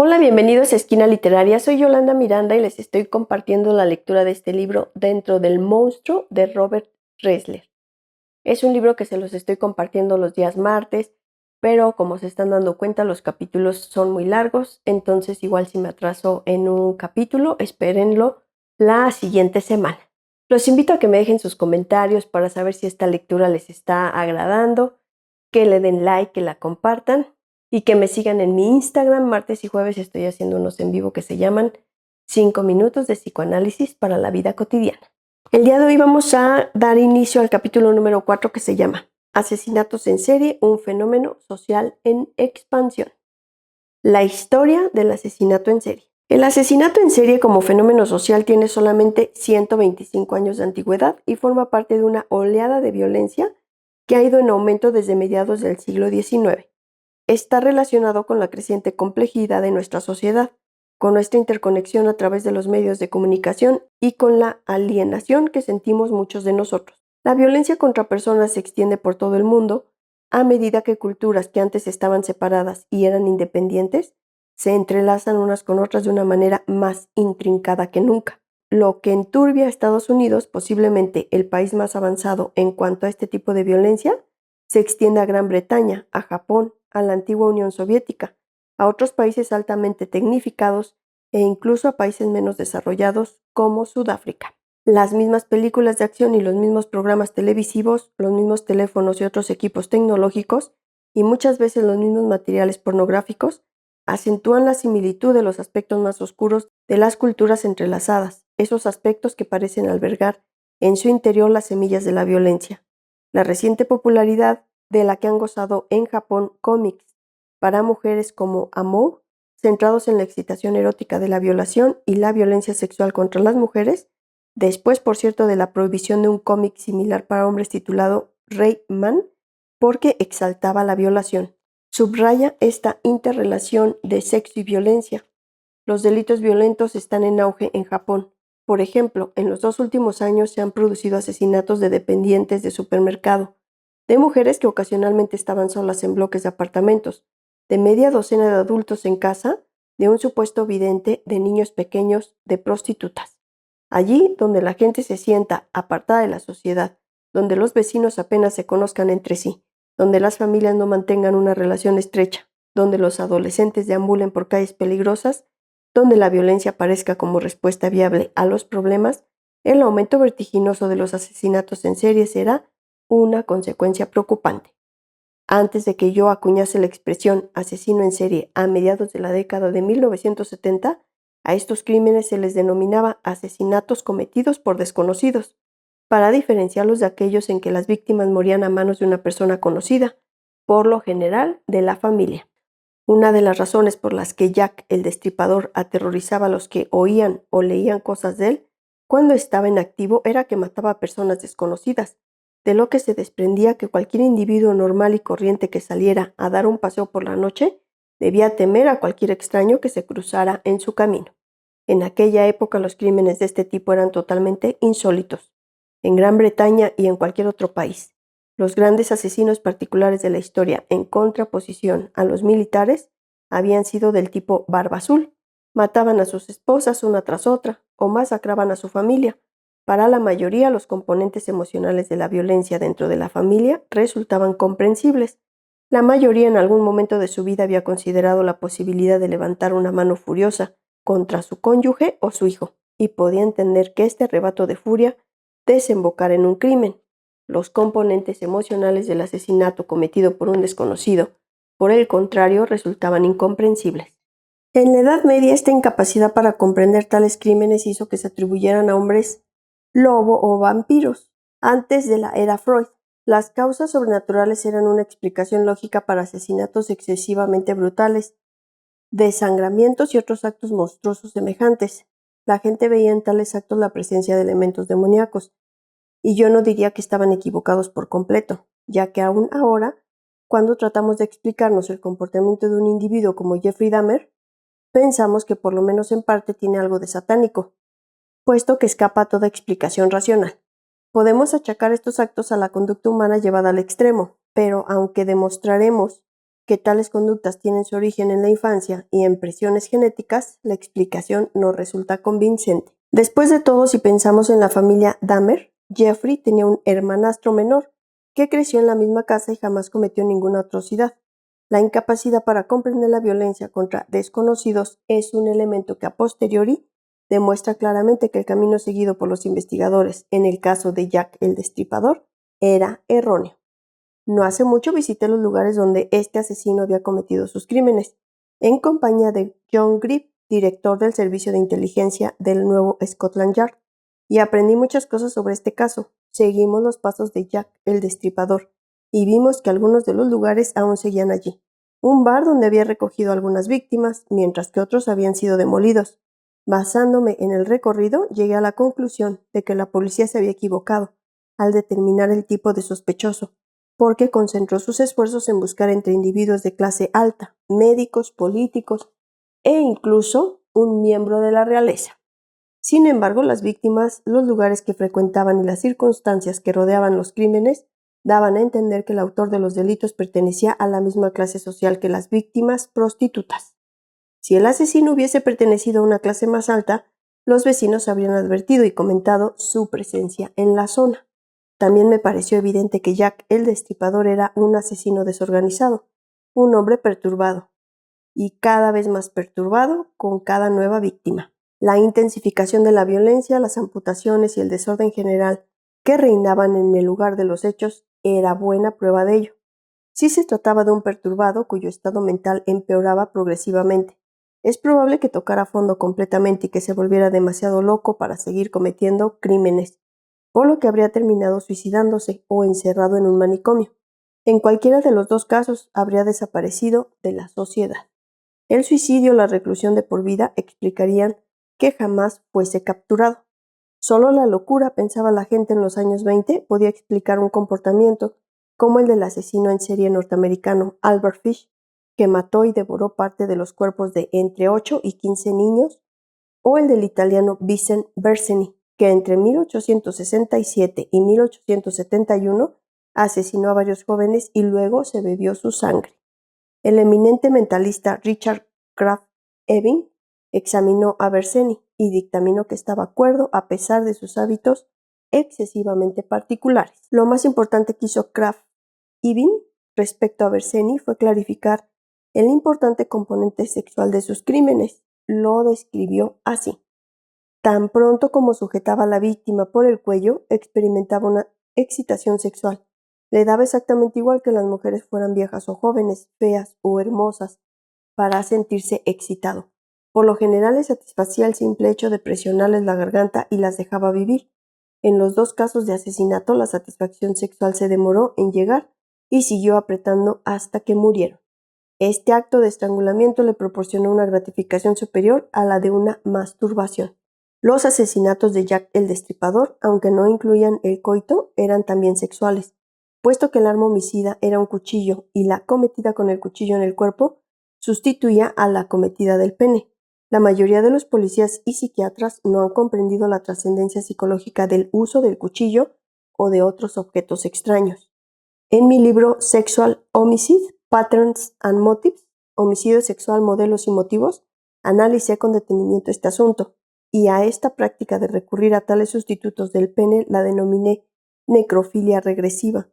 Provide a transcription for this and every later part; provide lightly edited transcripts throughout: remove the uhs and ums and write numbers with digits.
Hola, bienvenidos a Esquina Literaria. Soy Yolanda Miranda y les estoy compartiendo la lectura de este libro Dentro del monstruo de Robert Ressler. Es un libro que se los estoy compartiendo los días martes, pero como se están dando cuenta los capítulos son muy largos, entonces igual si me atraso en un capítulo, espérenlo la siguiente semana. Los invito a que me dejen sus comentarios para saber si esta lectura les está agradando, que le den like, que la compartan y que me sigan en mi Instagram. Martes y jueves estoy haciendo unos en vivo que se llaman 5 minutos de psicoanálisis para la vida cotidiana. El día de hoy vamos a dar inicio al capítulo número 4 que se llama Asesinatos en serie, un fenómeno social en expansión. La historia del asesinato en serie. El asesinato en serie como fenómeno social tiene solamente 125 años de antigüedad y forma parte de una oleada de violencia que ha ido en aumento desde mediados del siglo XIX. Está relacionado con la creciente complejidad de nuestra sociedad, con nuestra interconexión a través de los medios de comunicación y con la alienación que sentimos muchos de nosotros. La violencia contra personas se extiende por todo el mundo a medida que culturas que antes estaban separadas y eran independientes se entrelazan unas con otras de una manera más intrincada que nunca. Lo que enturbia a Estados Unidos, posiblemente el país más avanzado en cuanto a este tipo de violencia, se extiende a Gran Bretaña, a Japón, a la antigua Unión Soviética, a otros países altamente tecnificados e incluso a países menos desarrollados como Sudáfrica. Las mismas películas de acción y los mismos programas televisivos, los mismos teléfonos y otros equipos tecnológicos y muchas veces los mismos materiales pornográficos acentúan la similitud de los aspectos más oscuros de las culturas entrelazadas, esos aspectos que parecen albergar en su interior las semillas de la violencia. La reciente popularidad de la que han gozado en Japón cómics para mujeres como Amour, centrados en la excitación erótica de la violación y la violencia sexual contra las mujeres, después, por cierto, de la prohibición de un cómic similar para hombres titulado Rei Man, porque exaltaba la violación. Subraya esta interrelación de sexo y violencia. Los delitos violentos están en auge en Japón. Por ejemplo, en los 2 últimos años se han producido asesinatos de dependientes de supermercado, de mujeres que ocasionalmente estaban solas en bloques de apartamentos, de media docena de adultos en casa, de un supuesto vidente, de niños pequeños, de prostitutas. Allí donde la gente se sienta apartada de la sociedad, donde los vecinos apenas se conozcan entre sí, donde las familias no mantengan una relación estrecha, donde los adolescentes deambulen por calles peligrosas, donde la violencia aparezca como respuesta viable a los problemas, el aumento vertiginoso de los asesinatos en serie será una consecuencia preocupante. Antes de que yo acuñase la expresión asesino en serie a mediados de la década de 1970, a estos crímenes se les denominaba asesinatos cometidos por desconocidos, para diferenciarlos de aquellos en que las víctimas morían a manos de una persona conocida, por lo general de la familia. Una de las razones por las que Jack el Destripador aterrorizaba a los que oían o leían cosas de él cuando estaba en activo era que mataba a personas desconocidas, de lo que se desprendía que cualquier individuo normal y corriente que saliera a dar un paseo por la noche debía temer a cualquier extraño que se cruzara en su camino. En aquella época los crímenes de este tipo eran totalmente insólitos, en Gran Bretaña y en cualquier otro país. Los grandes asesinos particulares de la historia, en contraposición a los militares, habían sido del tipo Barba Azul. Mataban a sus esposas una tras otra o masacraban a su familia. Para la mayoría, los componentes emocionales de la violencia dentro de la familia resultaban comprensibles. La mayoría en algún momento de su vida había considerado la posibilidad de levantar una mano furiosa contra su cónyuge o su hijo, y podía entender que este arrebato de furia desembocara en un crimen. Los componentes emocionales del asesinato cometido por un desconocido, por el contrario, resultaban incomprensibles. En la Edad Media, esta incapacidad para comprender tales crímenes hizo que se atribuyeran a hombres lobo o vampiros. Antes de la era Freud, las causas sobrenaturales eran una explicación lógica para asesinatos excesivamente brutales, desangramientos y otros actos monstruosos semejantes. La gente veía en tales actos la presencia de elementos demoníacos, y yo no diría que estaban equivocados por completo, ya que aún ahora, cuando tratamos de explicarnos el comportamiento de un individuo como Jeffrey Dahmer, pensamos que por lo menos en parte tiene algo de satánico, puesto que escapa a toda explicación racional. Podemos achacar estos actos a la conducta humana llevada al extremo, pero aunque demostraremos que tales conductas tienen su origen en la infancia y en presiones genéticas, la explicación no resulta convincente. Después de todo, si pensamos en la familia Dahmer, Jeffrey tenía un hermanastro menor que creció en la misma casa y jamás cometió ninguna atrocidad. La incapacidad para comprender la violencia contra desconocidos es un elemento que a posteriori demuestra claramente que el camino seguido por los investigadores en el caso de Jack el Destripador era erróneo. No hace mucho visité los lugares donde este asesino había cometido sus crímenes, en compañía de John Grip, director del Servicio de Inteligencia del nuevo Scotland Yard, y aprendí muchas cosas sobre este caso. Seguimos los pasos de Jack el Destripador y vimos que algunos de los lugares aún seguían allí. Un bar donde había recogido algunas víctimas, mientras que otros habían sido demolidos. Basándome en el recorrido, llegué a la conclusión de que la policía se había equivocado al determinar el tipo de sospechoso, porque concentró sus esfuerzos en buscar entre individuos de clase alta, médicos, políticos e incluso un miembro de la realeza. Sin embargo, las víctimas, los lugares que frecuentaban y las circunstancias que rodeaban los crímenes daban a entender que el autor de los delitos pertenecía a la misma clase social que las víctimas prostitutas. Si el asesino hubiese pertenecido a una clase más alta, los vecinos habrían advertido y comentado su presencia en la zona. También me pareció evidente que Jack el Destripador era un asesino desorganizado, un hombre perturbado, y cada vez más perturbado con cada nueva víctima. La intensificación de la violencia, las amputaciones y el desorden general que reinaban en el lugar de los hechos era buena prueba de ello. Si se trataba de un perturbado cuyo estado mental empeoraba progresivamente, es probable que tocara fondo completamente y que se volviera demasiado loco para seguir cometiendo crímenes, por lo que habría terminado suicidándose o encerrado en un manicomio. En cualquiera de los dos casos habría desaparecido de la sociedad. El suicidio o la reclusión de por vida explicarían que jamás fuese capturado. Solo la locura, pensaba la gente en los años 20, podía explicar un comportamiento como el del asesino en serie norteamericano Albert Fish, que mató y devoró parte de los cuerpos de entre 8 y 15 niños, o el del italiano Vincent Bersani, que entre 1867 y 1871 asesinó a varios jóvenes y luego se bebió su sangre. El eminente mentalista Richard Kraft Ebing examinó a Bersani y dictaminó que estaba cuerdo a pesar de sus hábitos excesivamente particulares. Lo más importante que hizo Kraft Ebing respecto a Bersani fue clarificar el importante componente sexual de sus crímenes. Lo describió así: tan pronto como sujetaba a la víctima por el cuello, experimentaba una excitación sexual. Le daba exactamente igual que las mujeres fueran viejas o jóvenes, feas o hermosas, para sentirse excitado. Por lo general le satisfacía el simple hecho de presionarles la garganta y las dejaba vivir. En los dos casos de asesinato, la satisfacción sexual se demoró en llegar y siguió apretando hasta que murieron. Este acto de estrangulamiento le proporcionó una gratificación superior a la de una masturbación. Los asesinatos de Jack el Destripador, aunque no incluían el coito, eran también sexuales, puesto que el arma homicida era un cuchillo y la cometida con el cuchillo en el cuerpo sustituía a la cometida del pene. La mayoría de los policías y psiquiatras no han comprendido la trascendencia psicológica del uso del cuchillo o de otros objetos extraños. En mi libro Sexual Homicide, Patterns and Motives, homicidio sexual, modelos y motivos, analicé con detenimiento este asunto, y a esta práctica de recurrir a tales sustitutos del pene la denominé necrofilia regresiva,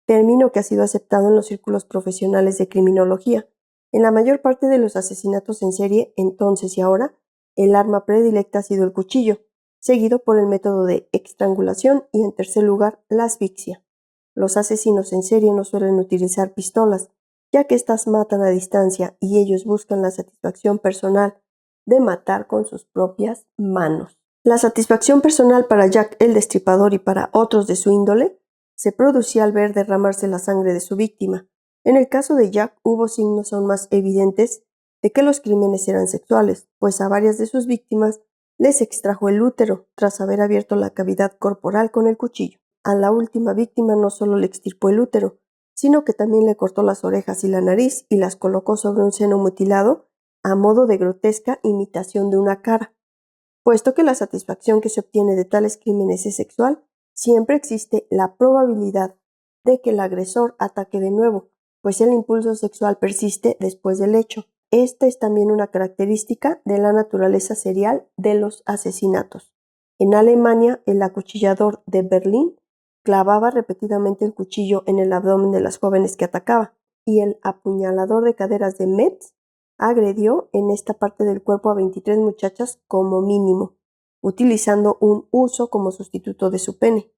término que ha sido aceptado en los círculos profesionales de criminología. En la mayor parte de los asesinatos en serie, entonces y ahora, el arma predilecta ha sido el cuchillo, seguido por el método de estrangulación y, en tercer lugar, la asfixia. Los asesinos en serie no suelen utilizar pistolas, ya que éstas matan a distancia y ellos buscan la satisfacción personal de matar con sus propias manos. La satisfacción personal para Jack el Destripador y para otros de su índole se producía al ver derramarse la sangre de su víctima. En el caso de Jack hubo signos aún más evidentes de que los crímenes eran sexuales, pues a varias de sus víctimas les extrajo el útero tras haber abierto la cavidad corporal con el cuchillo. A la última víctima no solo le extirpó el útero, sino que también le cortó las orejas y la nariz y las colocó sobre un seno mutilado a modo de grotesca imitación de una cara. Puesto que la satisfacción que se obtiene de tales crímenes es sexual, siempre existe la probabilidad de que el agresor ataque de nuevo, pues el impulso sexual persiste después del hecho. Esta es también una característica de la naturaleza serial de los asesinatos. En Alemania, el acuchillador de Berlín clavaba repetidamente el cuchillo en el abdomen de las jóvenes que atacaba, y el apuñalador de caderas de Metz agredió en esta parte del cuerpo a 23 muchachas como mínimo, utilizando un huso como sustituto de su pene.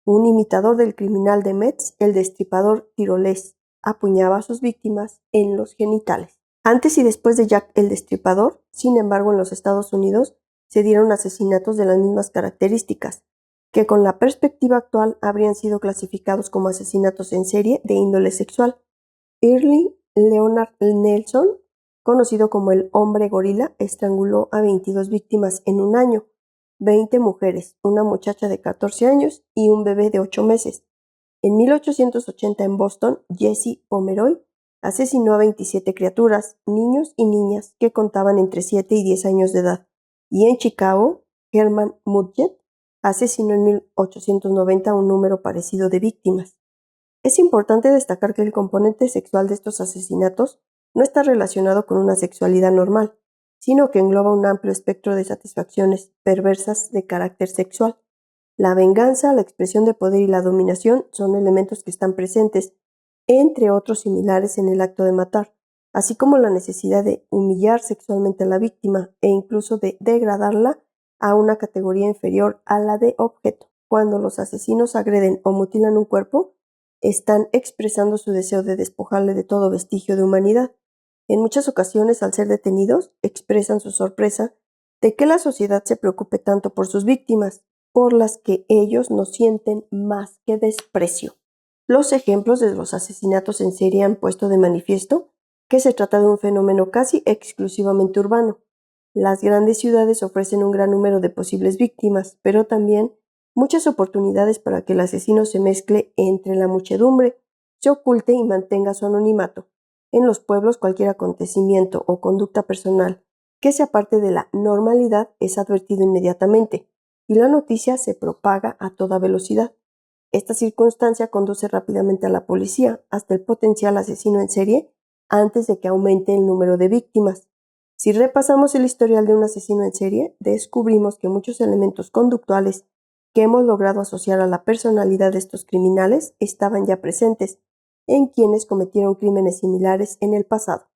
Un imitador del criminal de Metz, el destripador tirolés, apuñaba a sus víctimas en los genitales. Antes y después de Jack el Destripador, sin embargo, en los Estados Unidos se dieron asesinatos de las mismas características, que con la perspectiva actual habrían sido clasificados como asesinatos en serie de índole sexual. Early Leonard Nelson, conocido como el hombre gorila, estranguló a 22 víctimas en un año, 20 mujeres, una muchacha de 14 años y un bebé de 8 meses. En 1880 en Boston, Jesse Pomeroy asesinó a 27 criaturas, niños y niñas que contaban entre 7 y 10 años de edad. Y en Chicago, Herman Mudgett asesinó en 1890 un número parecido de víctimas. Es importante destacar que el componente sexual de estos asesinatos no está relacionado con una sexualidad normal, sino que engloba un amplio espectro de satisfacciones perversas de carácter sexual. La venganza, la expresión de poder y la dominación son elementos que están presentes, entre otros similares, en el acto de matar, así como la necesidad de humillar sexualmente a la víctima e incluso de degradarla a una categoría inferior a la de objeto. Cuando los asesinos agreden o mutilan un cuerpo, están expresando su deseo de despojarle de todo vestigio de humanidad. En muchas ocasiones, al ser detenidos, expresan su sorpresa de que la sociedad se preocupe tanto por sus víctimas, por las que ellos no sienten más que desprecio. Los ejemplos de los asesinatos en serie han puesto de manifiesto que se trata de un fenómeno casi exclusivamente urbano. Las grandes ciudades ofrecen un gran número de posibles víctimas, pero también muchas oportunidades para que el asesino se mezcle entre la muchedumbre, se oculte y mantenga su anonimato. En los pueblos, cualquier acontecimiento o conducta personal que se aparte de la normalidad es advertido inmediatamente, y la noticia se propaga a toda velocidad. Esta circunstancia conduce rápidamente a la policía hasta el potencial asesino en serie antes de que aumente el número de víctimas. Si repasamos el historial de un asesino en serie, descubrimos que muchos elementos conductuales que hemos logrado asociar a la personalidad de estos criminales estaban ya presentes en quienes cometieron crímenes similares en el pasado.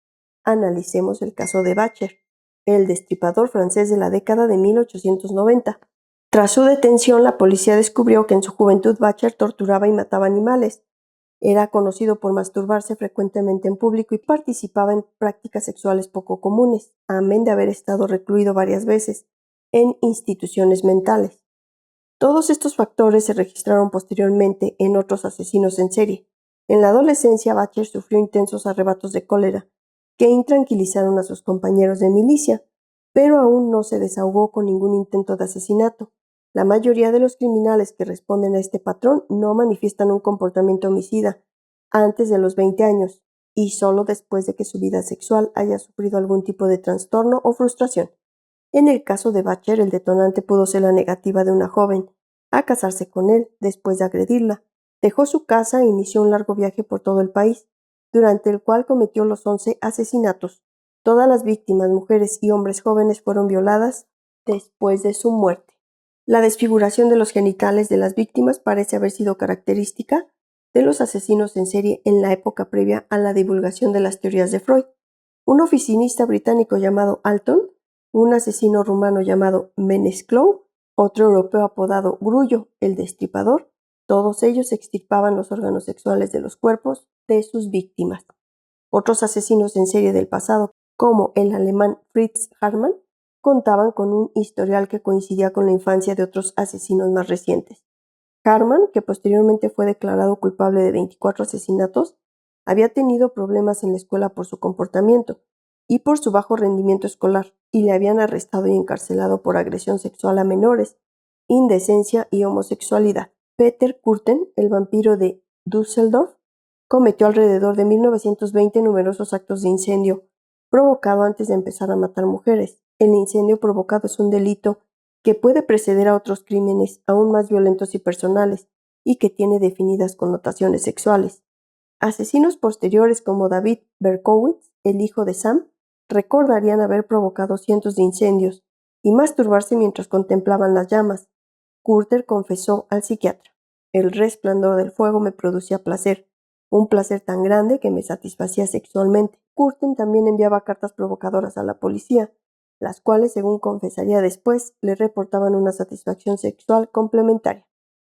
Analicemos el caso de Bacher, el destripador francés de la década de 1890. Tras su detención, la policía descubrió que en su juventud Bacher torturaba y mataba animales. Era conocido por masturbarse frecuentemente en público y participaba en prácticas sexuales poco comunes, amén de haber estado recluido varias veces en instituciones mentales. Todos estos factores se registraron posteriormente en otros asesinos en serie. En la adolescencia, Bacher sufrió intensos arrebatos de cólera que intranquilizaron a sus compañeros de milicia, pero aún no se desahogó con ningún intento de asesinato. La mayoría de los criminales que responden a este patrón no manifiestan un comportamiento homicida antes de los 20 años y solo después de que su vida sexual haya sufrido algún tipo de trastorno o frustración. En el caso de Bacher, el detonante pudo ser la negativa de una joven a casarse con él después de agredirla. Dejó su casa e inició un largo viaje por todo el país, durante el cual cometió los 11 asesinatos. Todas las víctimas, mujeres y hombres jóvenes, fueron violadas después de su muerte. La desfiguración de los genitales de las víctimas parece haber sido característica de los asesinos en serie en la época previa a la divulgación de las teorías de Freud. Un oficinista británico llamado Alton, un asesino rumano llamado Menesclou, otro europeo apodado Grullo, el Destripador, todos ellos extirpaban los órganos sexuales de los cuerpos de sus víctimas. Otros asesinos en serie del pasado, como el alemán Fritz Hartmann, contaban con un historial que coincidía con la infancia de otros asesinos más recientes. Hartmann, que posteriormente fue declarado culpable de 24 asesinatos, había tenido problemas en la escuela por su comportamiento y por su bajo rendimiento escolar, y le habían arrestado y encarcelado por agresión sexual a menores, indecencia y homosexualidad. Peter Kürten, el vampiro de Düsseldorf, cometió alrededor de 1920 numerosos actos de incendio provocado antes de empezar a matar mujeres. El incendio provocado es un delito que puede preceder a otros crímenes aún más violentos y personales y que tiene definidas connotaciones sexuales. Asesinos posteriores como David Berkowitz, el hijo de Sam, recordarían haber provocado cientos de incendios y masturbarse mientras contemplaban las llamas. Curter confesó al psiquiatra: el resplandor del fuego me producía placer, un placer tan grande que me satisfacía sexualmente. Curten también enviaba cartas provocadoras a la policía, las cuales, según confesaría después, le reportaban una satisfacción sexual complementaria.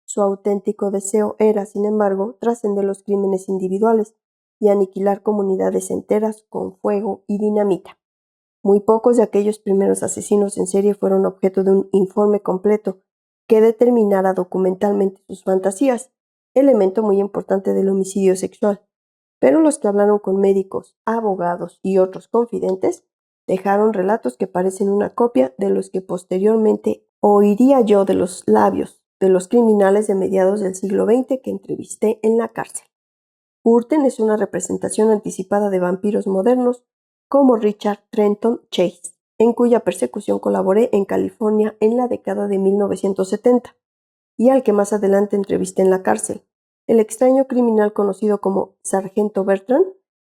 Su auténtico deseo era, sin embargo, trascender los crímenes individuales y aniquilar comunidades enteras con fuego y dinamita. Muy pocos de aquellos primeros asesinos en serie fueron objeto de un informe completo que determinara documentalmente sus fantasías, elemento muy importante del homicidio sexual. Pero los que hablaron con médicos, abogados y otros confidentes dejaron relatos que parecen una copia de los que posteriormente oiría yo de los labios de los criminales de mediados del siglo XX que entrevisté en la cárcel. Curten es una representación anticipada de vampiros modernos como Richard Trenton Chase, en cuya persecución colaboré en California en la década de 1970, y al que más adelante entrevisté en la cárcel. El extraño criminal conocido como Sargento Bertrand,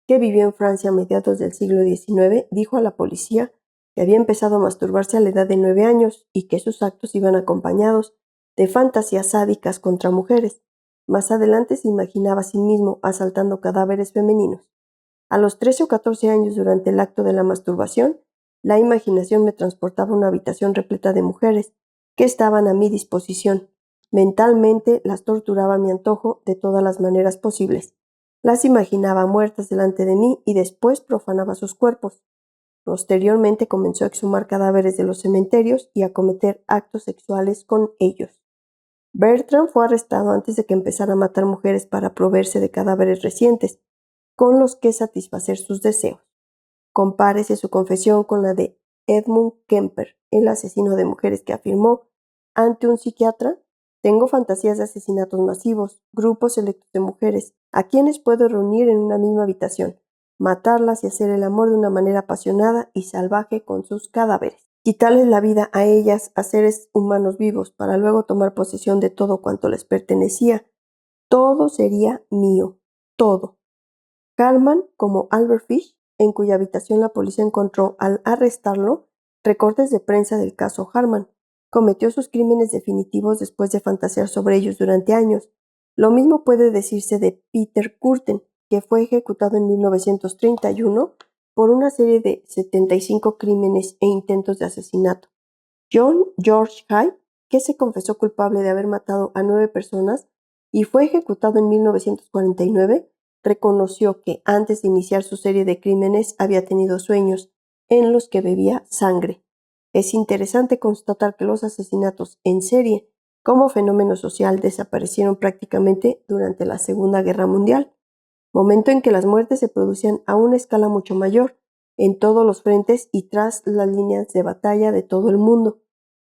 que vivió en Francia a mediados del siglo XIX, dijo a la policía que había empezado a masturbarse a la edad de 9 años y que sus actos iban acompañados de fantasías sádicas contra mujeres. Más adelante se imaginaba a sí mismo asaltando cadáveres femeninos. A los 13 o 14 años, durante el acto de la masturbación, la imaginación me transportaba a una habitación repleta de mujeres que estaban a mi disposición. Mentalmente las torturaba a mi antojo de todas las maneras posibles. Las imaginaba muertas delante de mí y después profanaba sus cuerpos. Posteriormente comenzó a exhumar cadáveres de los cementerios y a cometer actos sexuales con ellos. Bertrand fue arrestado antes de que empezara a matar mujeres para proveerse de cadáveres recientes, con los que satisfacer sus deseos. Compárese su confesión con la de Edmund Kemper, el asesino de mujeres, que afirmó ante un psiquiatra: tengo fantasías de asesinatos masivos, grupos selectos de mujeres, a quienes puedo reunir en una misma habitación, matarlas y hacer el amor de una manera apasionada y salvaje con sus cadáveres. Quitarles la vida a ellas, a seres humanos vivos, para luego tomar posesión de todo cuanto les pertenecía. Todo sería mío, todo. Harman, como Albert Fish, en cuya habitación la policía encontró al arrestarlo recortes de prensa del caso Harman, cometió sus crímenes definitivos después de fantasear sobre ellos durante años. Lo mismo puede decirse de Peter Kürten, que fue ejecutado en 1931 por una serie de 75 crímenes e intentos de asesinato. John George Hyde, que se confesó culpable de haber matado a 9 personas y fue ejecutado en 1949, reconoció que antes de iniciar su serie de crímenes había tenido sueños en los que bebía sangre. Es interesante constatar que los asesinatos en serie como fenómeno social desaparecieron prácticamente durante la Segunda Guerra Mundial, momento en que las muertes se producían a una escala mucho mayor, en todos los frentes y tras las líneas de batalla de todo el mundo.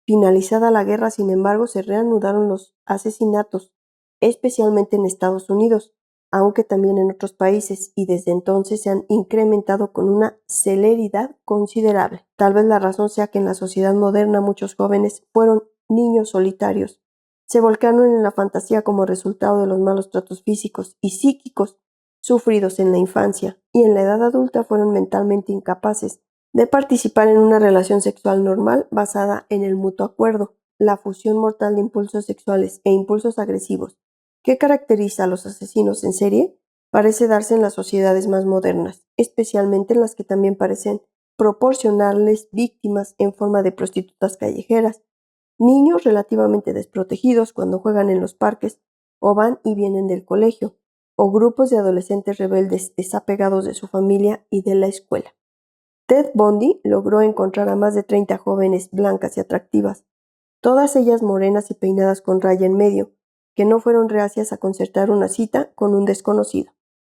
Finalizada la guerra, sin embargo, se reanudaron los asesinatos, especialmente en Estados Unidos, aunque también en otros países, y desde entonces se han incrementado con una celeridad considerable. Tal vez la razón sea que en la sociedad moderna muchos jóvenes fueron niños solitarios. Se volcaron en la fantasía como resultado de los malos tratos físicos y psíquicos sufridos en la infancia, y en la edad adulta fueron mentalmente incapaces de participar en una relación sexual normal basada en el mutuo acuerdo. La fusión mortal de impulsos sexuales e impulsos agresivos que caracteriza a los asesinos en serie parece darse en las sociedades más modernas, especialmente en las que también parecen proporcionarles víctimas en forma de prostitutas callejeras, niños relativamente desprotegidos cuando juegan en los parques o van y vienen del colegio, o grupos de adolescentes rebeldes desapegados de su familia y de la escuela. Ted Bundy logró encontrar a más de 30 jóvenes blancas y atractivas, todas ellas morenas y peinadas con raya en medio, que no fueron reacias a concertar una cita con un desconocido.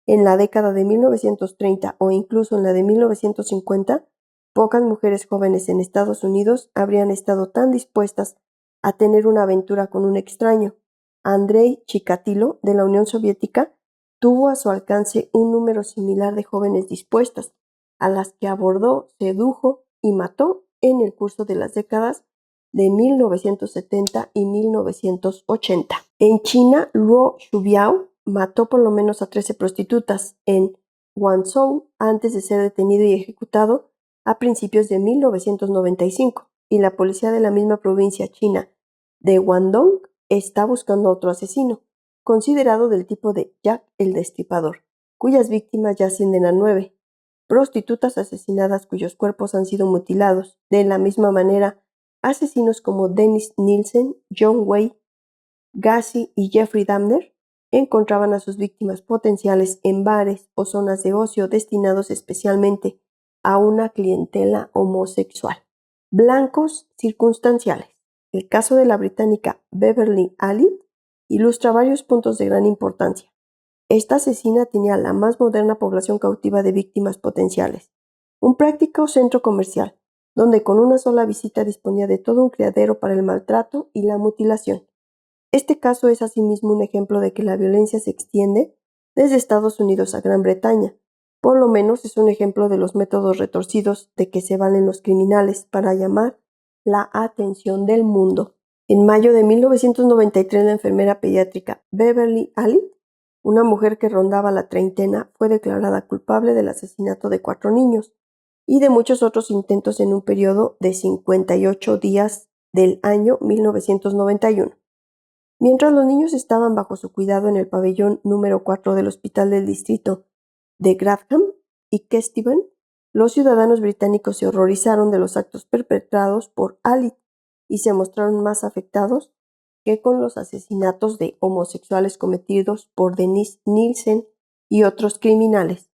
En la década de 1930 o incluso en la de 1950, pocas mujeres jóvenes en Estados Unidos habrían estado tan dispuestas a tener una aventura con un extraño. Andrei Chikatilo, de la Unión Soviética, tuvo a su alcance un número similar de jóvenes dispuestas, a las que abordó, sedujo y mató en el curso de las décadas de 1970 y 1980. En China, Luo Shubiao, mató por lo menos a 13 prostitutas en Guangzhou antes de ser detenido y ejecutado a principios de 1995, y la policía de la misma provincia china de Guangdong está buscando a otro asesino, considerado del tipo de Jack el Destripador, cuyas víctimas ya ascienden a 9, prostitutas asesinadas cuyos cuerpos han sido mutilados. De la misma manera, asesinos como Dennis Nielsen, John Wayne Gacy y Jeffrey Dahmer encontraban a sus víctimas potenciales en bares o zonas de ocio destinados especialmente a una clientela homosexual. Blancos circunstanciales. El caso de la británica Beverly Allitt ilustra varios puntos de gran importancia. Esta asesina tenía la más moderna población cautiva de víctimas potenciales, un práctico centro comercial, donde con una sola visita disponía de todo un criadero para el maltrato y la mutilación. Este caso es asimismo un ejemplo de que la violencia se extiende desde Estados Unidos a Gran Bretaña. Por lo menos es un ejemplo de los métodos retorcidos de que se valen los criminales para llamar la atención del mundo. En mayo de 1993, la enfermera pediátrica Beverly Allitt, una mujer que rondaba la treintena, fue declarada culpable del asesinato de 4 niños y de muchos otros intentos en un periodo de 58 días del año 1991. Mientras los niños estaban bajo su cuidado en el pabellón número 4 del Hospital del Distrito de Grantham y Kesteven, los ciudadanos británicos se horrorizaron de los actos perpetrados por Allitt y se mostraron más afectados que con los asesinatos de homosexuales cometidos por Dennis Nielsen y otros criminales.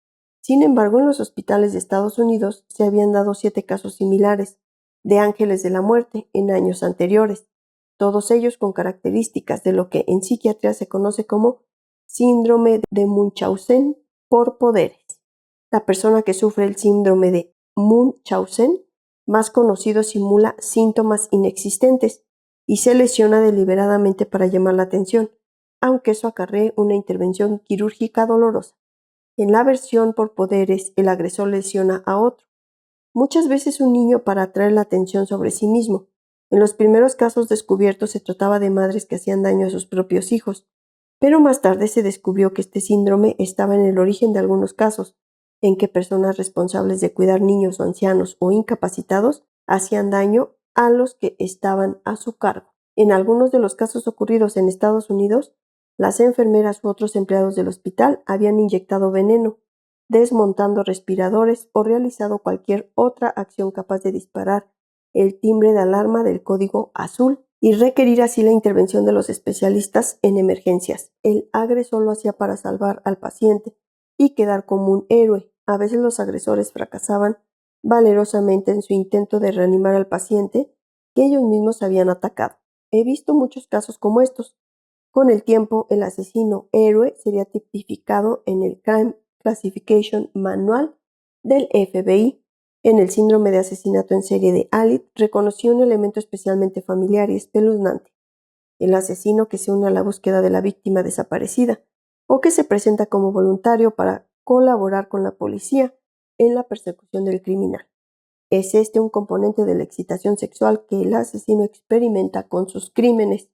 Sin embargo, en los hospitales de Estados Unidos se habían dado 7 casos similares de ángeles de la muerte en años anteriores, todos ellos con características de lo que en psiquiatría se conoce como síndrome de Munchausen por poderes. La persona que sufre el síndrome de Munchausen, más conocido, simula síntomas inexistentes y se lesiona deliberadamente para llamar la atención, aunque eso acarree una intervención quirúrgica dolorosa. En la versión por poderes, el agresor lesiona a otro, muchas veces un niño, para atraer la atención sobre sí mismo. En los primeros casos descubiertos se trataba de madres que hacían daño a sus propios hijos, pero más tarde se descubrió que este síndrome estaba en el origen de algunos casos, en que personas responsables de cuidar niños o ancianos o incapacitados hacían daño a los que estaban a su cargo. En algunos de los casos ocurridos en Estados Unidos, las enfermeras u otros empleados del hospital habían inyectado veneno, desmontando respiradores o realizado cualquier otra acción capaz de disparar el timbre de alarma del código azul y requerir así la intervención de los especialistas en emergencias. El agresor lo hacía para salvar al paciente y quedar como un héroe. A veces los agresores fracasaban valerosamente en su intento de reanimar al paciente que ellos mismos habían atacado. He visto muchos casos como estos. Con el tiempo, el asesino héroe sería tipificado en el Crime Classification Manual del FBI. En el síndrome de asesinato en serie de Allitt reconoció un elemento especialmente familiar y espeluznante: el asesino que se une a la búsqueda de la víctima desaparecida o que se presenta como voluntario para colaborar con la policía en la persecución del criminal. Es este un componente de la excitación sexual que el asesino experimenta con sus crímenes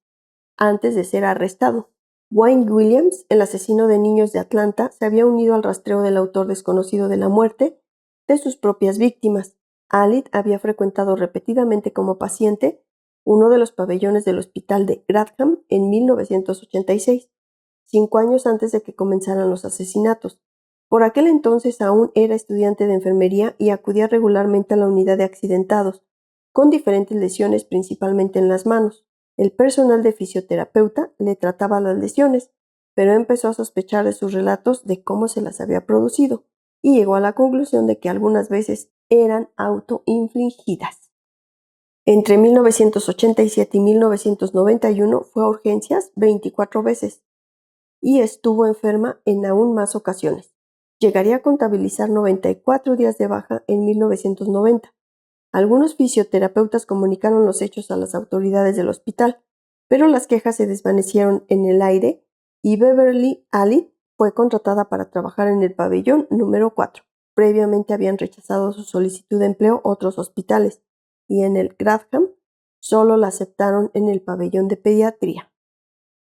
antes de ser arrestado. Wayne Williams, el asesino de niños de Atlanta, se había unido al rastreo del autor desconocido de la muerte de sus propias víctimas. Allitt había frecuentado repetidamente como paciente uno de los pabellones del hospital de Grantham en 1986, 5 años antes de que comenzaran los asesinatos. Por aquel entonces aún era estudiante de enfermería y acudía regularmente a la unidad de accidentados, con diferentes lesiones principalmente en las manos. El personal de fisioterapeuta le trataba las lesiones, pero empezó a sospechar de sus relatos de cómo se las había producido y llegó a la conclusión de que algunas veces eran autoinfligidas. Entre 1987 y 1991 fue a urgencias 24 veces y estuvo enferma en aún más ocasiones. Llegaría a contabilizar 94 días de baja en 1990. Algunos fisioterapeutas comunicaron los hechos a las autoridades del hospital, pero las quejas se desvanecieron en el aire y Beverly Allitt fue contratada para trabajar en el pabellón número 4. Previamente habían rechazado su solicitud de empleo otros hospitales y en el Grantham solo la aceptaron en el pabellón de pediatría.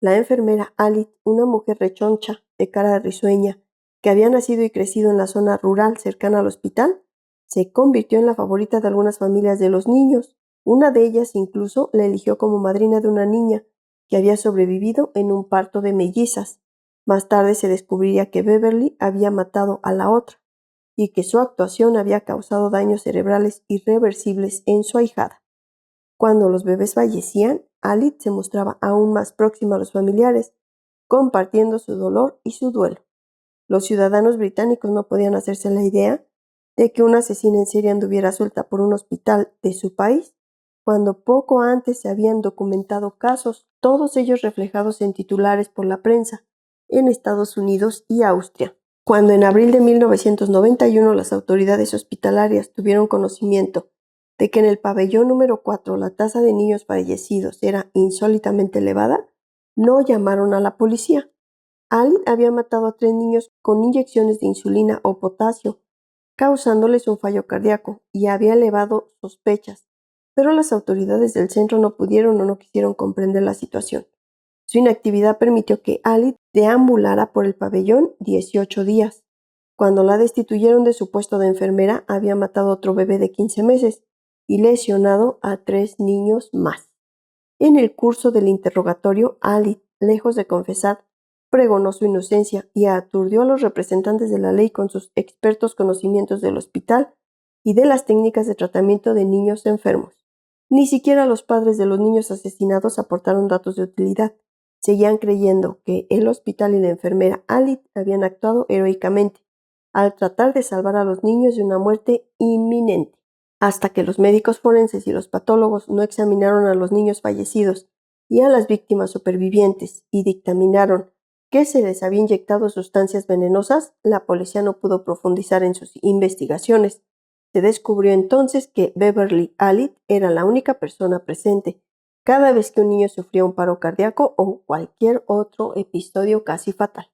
La enfermera Alit, una mujer rechoncha, de cara risueña, que había nacido y crecido en la zona rural cercana al hospital, se convirtió en la favorita de algunas familias de los niños. Una de ellas incluso la eligió como madrina de una niña que había sobrevivido en un parto de mellizas. Más tarde se descubriría que Beverly había matado a la otra y que su actuación había causado daños cerebrales irreversibles en su ahijada. Cuando los bebés fallecían, Alit se mostraba aún más próxima a los familiares, compartiendo su dolor y su duelo. Los ciudadanos británicos no podían hacerse la idea de que una asesina en serie anduviera suelta por un hospital de su país, cuando poco antes se habían documentado casos, todos ellos reflejados en titulares por la prensa, en Estados Unidos y Austria. Cuando en abril de 1991 las autoridades hospitalarias tuvieron conocimiento de que en el pabellón número 4 la tasa de niños fallecidos era insólitamente elevada, no llamaron a la policía. Alit había matado a 3 niños con inyecciones de insulina o potasio, causándoles un fallo cardíaco, y había elevado sospechas, pero las autoridades del centro no pudieron o no quisieron comprender la situación. Su inactividad permitió que Alit deambulara por el pabellón 18 días. Cuando la destituyeron de su puesto de enfermera, había matado a otro bebé de 15 meses y lesionado a 3 niños más. En el curso del interrogatorio, Alit, lejos de confesar, pregonó su inocencia y aturdió a los representantes de la ley con sus expertos conocimientos del hospital y de las técnicas de tratamiento de niños enfermos. Ni siquiera los padres de los niños asesinados aportaron datos de utilidad. Seguían creyendo que el hospital y la enfermera Alit habían actuado heroicamente al tratar de salvar a los niños de una muerte inminente. Hasta que los médicos forenses y los patólogos no examinaron a los niños fallecidos y a las víctimas supervivientes y dictaminaron que se les había inyectado sustancias venenosas, la policía no pudo profundizar en sus investigaciones. Se descubrió entonces que Beverly Alit era la única persona presente cada vez que un niño sufría un paro cardíaco o cualquier otro episodio casi fatal.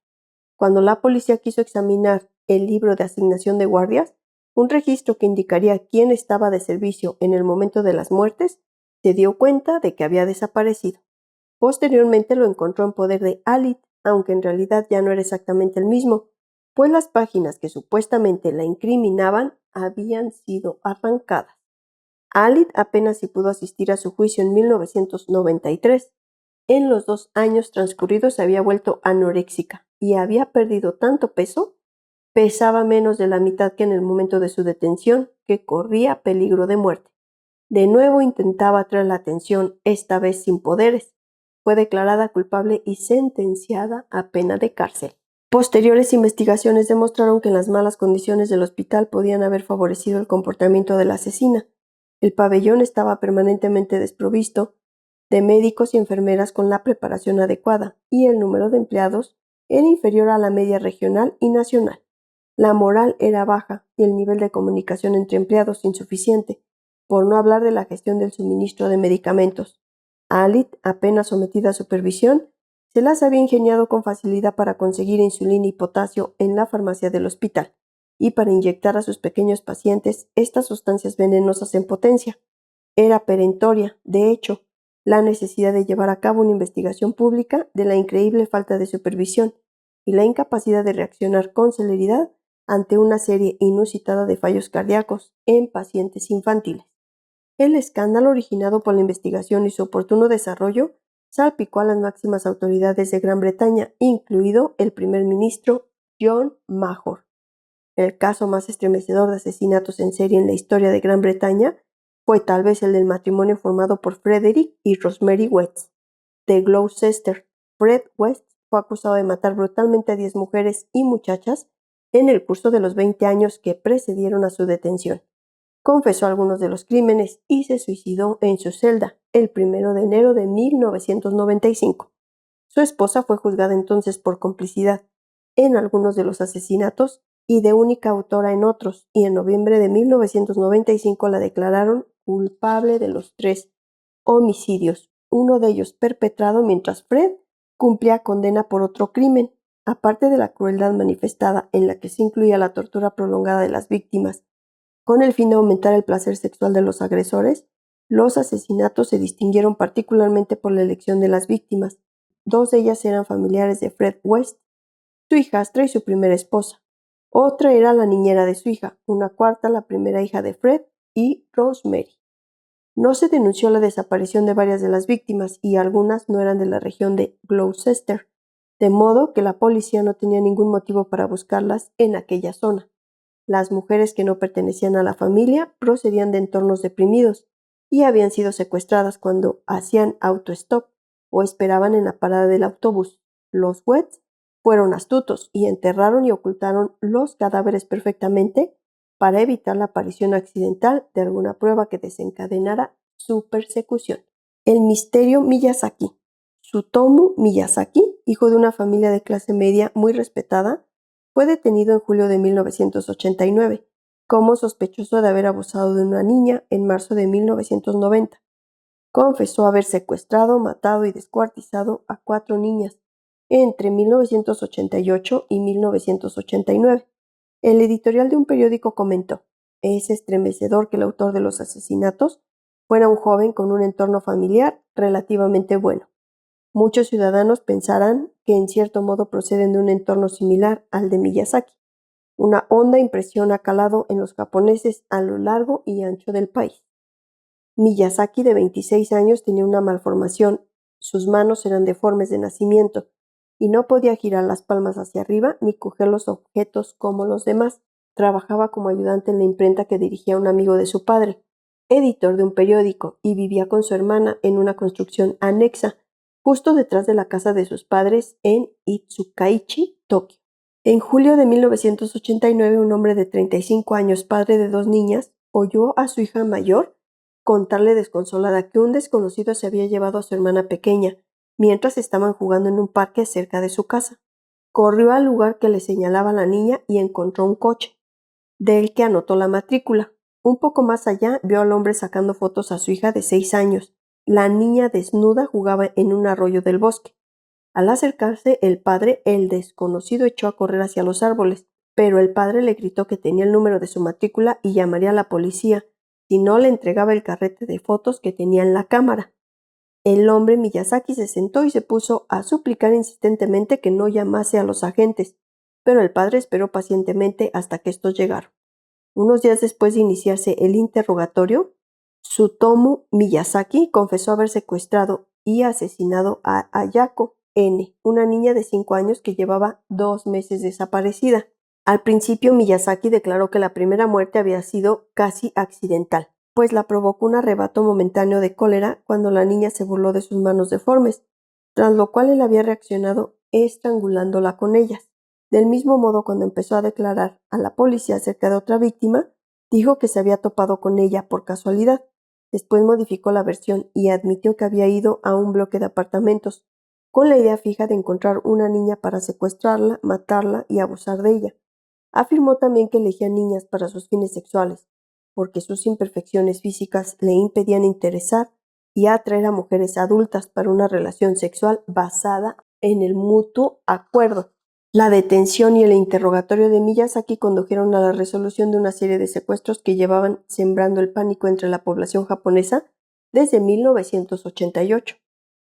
Cuando la policía quiso examinar el libro de asignación de guardias, un registro que indicaría quién estaba de servicio en el momento de las muertes, se dio cuenta de que había desaparecido. Posteriormente lo encontró en poder de Alit, aunque en realidad ya no era exactamente el mismo, pues las páginas que supuestamente la incriminaban habían sido arrancadas. Alit apenas si pudo asistir a su juicio en 1993. En los 2 años transcurridos se había vuelto anoréxica y había perdido tanto peso, pesaba menos de la mitad que en el momento de su detención, que corría peligro de muerte. De nuevo intentaba atraer la atención, esta vez sin poderes. Fue declarada culpable y sentenciada a pena de cárcel. Posteriores investigaciones demostraron que las malas condiciones del hospital podían haber favorecido el comportamiento de la asesina. El pabellón estaba permanentemente desprovisto de médicos y enfermeras con la preparación adecuada, y el número de empleados era inferior a la media regional y nacional. La moral era baja y el nivel de comunicación entre empleados insuficiente, por no hablar de la gestión del suministro de medicamentos. Alit, apenas sometida a supervisión, se las había ingeniado con facilidad para conseguir insulina y potasio en la farmacia del hospital y para inyectar a sus pequeños pacientes estas sustancias venenosas en potencia. Era perentoria, de hecho, la necesidad de llevar a cabo una investigación pública de la increíble falta de supervisión y la incapacidad de reaccionar con celeridad ante una serie inusitada de fallos cardíacos en pacientes infantiles. El escándalo originado por la investigación y su oportuno desarrollo salpicó a las máximas autoridades de Gran Bretaña, incluido el primer ministro John Mahon. El caso más estremecedor de asesinatos en serie en la historia de Gran Bretaña fue tal vez el del matrimonio formado por Frederick y Rosemary West de Gloucester. Fred West fue acusado de matar brutalmente a 10 mujeres y muchachas en el curso de los 20 años que precedieron a su detención. Confesó algunos de los crímenes y se suicidó en su celda el 1 de enero de 1995. Su esposa fue juzgada entonces por complicidad en algunos de los asesinatos y de única autora en otros, y en noviembre de 1995 la declararon culpable de los 3 homicidios, uno de ellos perpetrado mientras Fred cumplía condena por otro crimen. Aparte de la crueldad manifestada, en la que se incluía la tortura prolongada de las víctimas con el fin de aumentar el placer sexual de los agresores, los asesinatos se distinguieron particularmente por la elección de las víctimas, Dos de ellas eran familiares de Fred West, su hijastra y su primera esposa. Otra era la niñera de su hija, una cuarta la primera hija de Fred y Rosemary. No se denunció la desaparición de varias de las víctimas y algunas no eran de la región de Gloucester, de modo que la policía no tenía ningún motivo para buscarlas en aquella zona. Las mujeres que no pertenecían a la familia procedían de entornos deprimidos y habían sido secuestradas cuando hacían autostop o esperaban en la parada del autobús. Los Wets fueron astutos y enterraron y ocultaron los cadáveres perfectamente para evitar la aparición accidental de alguna prueba que desencadenara su persecución. El misterio Miyazaki. Tsutomu Miyazaki, hijo de una familia de clase media muy respetada, fue detenido en julio de 1989 como sospechoso de haber abusado de una niña en marzo de 1990. Confesó haber secuestrado, matado y descuartizado a 4 niñas entre 1988 y 1989. El editorial de un periódico comentó: es estremecedor que el autor de los asesinatos fuera un joven con un entorno familiar relativamente bueno. Muchos ciudadanos pensarán que en cierto modo proceden de un entorno similar al de Miyazaki. Una honda impresión ha calado en los japoneses a lo largo y ancho del país. Miyazaki, de 26 años, tenía una malformación. Sus manos eran deformes de nacimiento y no podía girar las palmas hacia arriba ni coger los objetos como los demás. Trabajaba como ayudante en la imprenta que dirigía un amigo de su padre, editor de un periódico, y vivía con su hermana en una construcción anexa, justo detrás de la casa de sus padres en Itsukaichi, Tokio. En julio de 1989, un hombre de 35 años, padre de 2 niñas, oyó a su hija mayor contarle desconsolada que un desconocido se había llevado a su hermana pequeña mientras estaban jugando en un parque cerca de su casa. Corrió al lugar que le señalaba la niña y encontró un coche, del que anotó la matrícula. Un poco más allá vio al hombre sacando fotos a su hija de 6 años. La niña desnuda jugaba en un arroyo del bosque. Al acercarse el desconocido echó a correr hacia los árboles, pero el padre le gritó que tenía el número de su matrícula y llamaría a la policía si no le entregaba el carrete de fotos que tenía en la cámara. El hombre Miyazaki se sentó y se puso a suplicar insistentemente que no llamase a los agentes, pero el padre esperó pacientemente hasta que estos llegaron. Unos días después de iniciarse el interrogatorio, Tsutomu Miyazaki confesó haber secuestrado y asesinado a Ayako N., una niña de 5 años que llevaba 2 meses desaparecida. Al principio, Miyazaki declaró que la primera muerte había sido casi accidental, pues la provocó un arrebato momentáneo de cólera cuando la niña se burló de sus manos deformes, tras lo cual él había reaccionado estrangulándola con ellas. Del mismo modo, cuando empezó a declarar a la policía acerca de otra víctima, dijo que se había topado con ella por casualidad. Después modificó la versión y admitió que había ido a un bloque de apartamentos, con la idea fija de encontrar una niña para secuestrarla, matarla y abusar de ella. Afirmó también que elegía niñas para sus fines sexuales, porque sus imperfecciones físicas le impedían interesar y atraer a mujeres adultas para una relación sexual basada en el mutuo acuerdo. La detención y el interrogatorio de Miyazaki condujeron a la resolución de una serie de secuestros que llevaban sembrando el pánico entre la población japonesa desde 1988.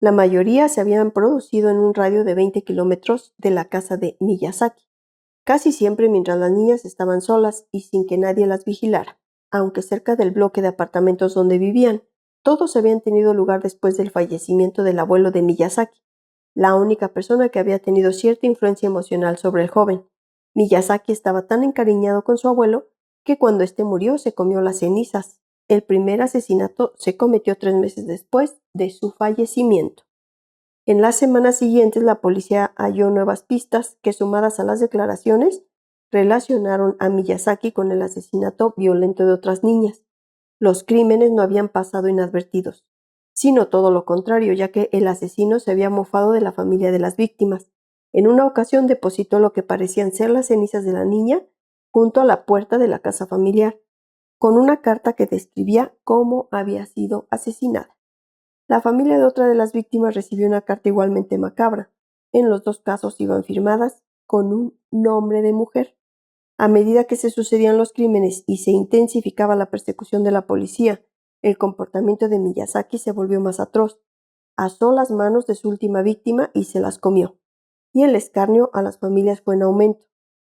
La mayoría se habían producido en un radio de 20 kilómetros de la casa de Miyazaki, casi siempre mientras las niñas estaban solas y sin que nadie las vigilara. Aunque cerca del bloque de apartamentos donde vivían, todos habían tenido lugar después del fallecimiento del abuelo de Miyazaki, la única persona que había tenido cierta influencia emocional sobre el joven. Miyazaki estaba tan encariñado con su abuelo que cuando éste murió se comió las cenizas. El primer asesinato se cometió 3 meses después de su fallecimiento. En las semanas siguientes la policía halló nuevas pistas que, sumadas a las declaraciones, relacionaron a Miyazaki con el asesinato violento de otras niñas. Los crímenes no habían pasado inadvertidos, sino todo lo contrario, ya que el asesino se había mofado de la familia de las víctimas. En una ocasión depositó lo que parecían ser las cenizas de la niña junto a la puerta de la casa familiar, con una carta que describía cómo había sido asesinada. La familia de otra de las víctimas recibió una carta igualmente macabra. En los 2 casos iban firmadas con un nombre de mujer. A medida que se sucedían los crímenes y se intensificaba la persecución de la policía, el comportamiento de Miyazaki se volvió más atroz. asó las manos de su última víctima y se las comió. Y el escarnio a las familias fue en aumento.